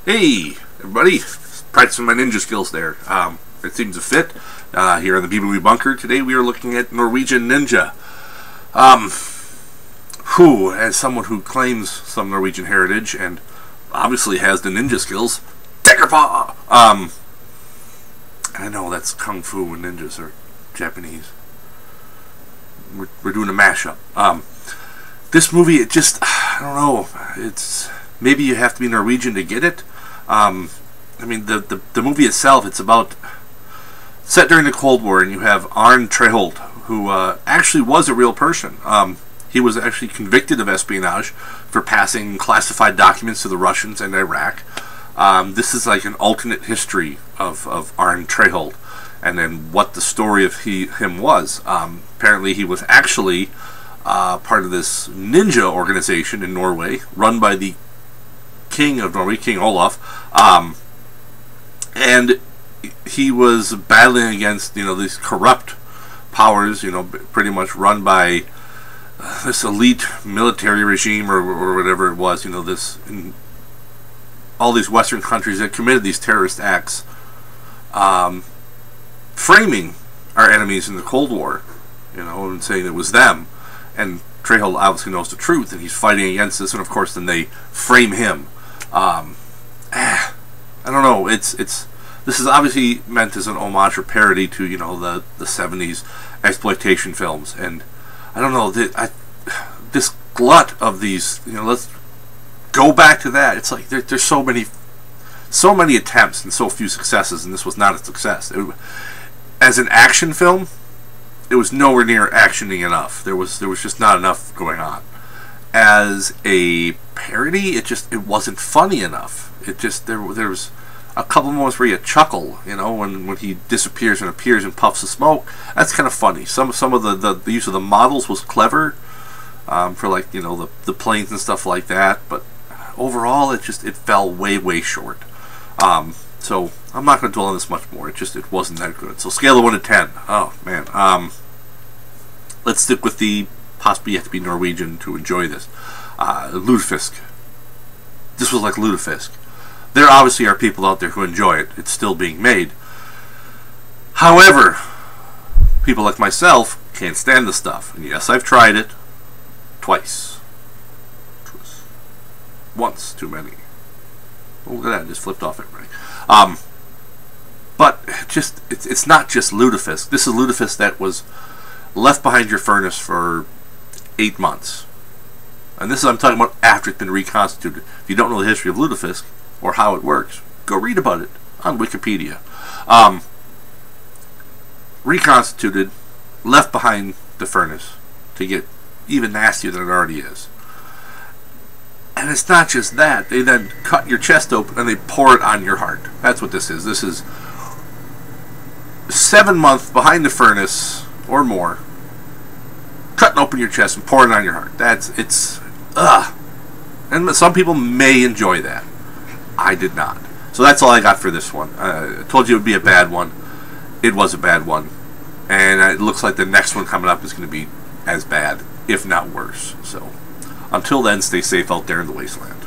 Hey, everybody. Practicing my ninja skills there. It seems to fit. Here on the BBB Bunker, today we are looking at Norwegian Ninja. As someone who claims some Norwegian heritage and obviously has the ninja skills, Tiger Paw! I know that's Kung Fu and ninjas are Japanese. We're doing a mashup. This movie, it just, I don't know, it's, maybe you have to be Norwegian to get it. I mean, the movie itself, it's about, set during the Cold War, and you have Arne Treholt, who actually was a real person. He was actually convicted of espionage for passing classified documents to the Russians and Iraq. This is like an alternate history of Arne Treholt, and then what the story of him was. Apparently he was actually part of this ninja organization in Norway, run by the King of Norway, King Olaf, and he was battling against, these corrupt powers, pretty much run by this elite military regime or whatever it was, in all these Western countries that committed these terrorist acts, framing our enemies in the Cold War, and saying it was them. And Treholt obviously knows the truth, and he's fighting against this, and of course then they frame him. I don't know. This is obviously meant as an homage or parody to the 70s exploitation films, and I don't know, this glut of these, let's go back to that. It's like there's so many attempts and so few successes, and this was not a success. As an action film, it was nowhere near actioning enough. There was just not enough going on. As a parody, it wasn't funny enough. There was a couple moments where you chuckle, when he disappears and appears and puffs of smoke. That's kind of funny. Some of the use of the models was clever, for like the planes and stuff like that. But overall, it fell way short. So I'm not going to dwell on this much more. It wasn't that good. So scale of 1 to 10. Oh man. Let's stick with the possibly you have to be Norwegian to enjoy this. Lutefisk. This was like Lutefisk. There obviously are people out there who enjoy it. It's still being made. However, people like myself can't stand the stuff. And yes, I've tried it twice. Once too many. Oh, look at that! I just flipped off everybody. But it's not just lutefisk. This is lutefisk that was left behind your furnace for 8 months, and this is I'm talking about after it's been reconstituted. If you don't know the history of lutefisk or how it works, go read about it on Wikipedia. Reconstituted, left behind the furnace to get even nastier than it already is. And it's not just that. They then cut your chest open and they pour it on your heart. That's what this is. This is 7 months behind the furnace or more, cutting open your chest and pouring it on your heart. And some people may enjoy that. I did not. So that's all I got for this one. I told you it would be a bad one. It was a bad one. And it looks like the next one coming up is going to be as bad, if not worse. So until then, stay safe out there in the wasteland.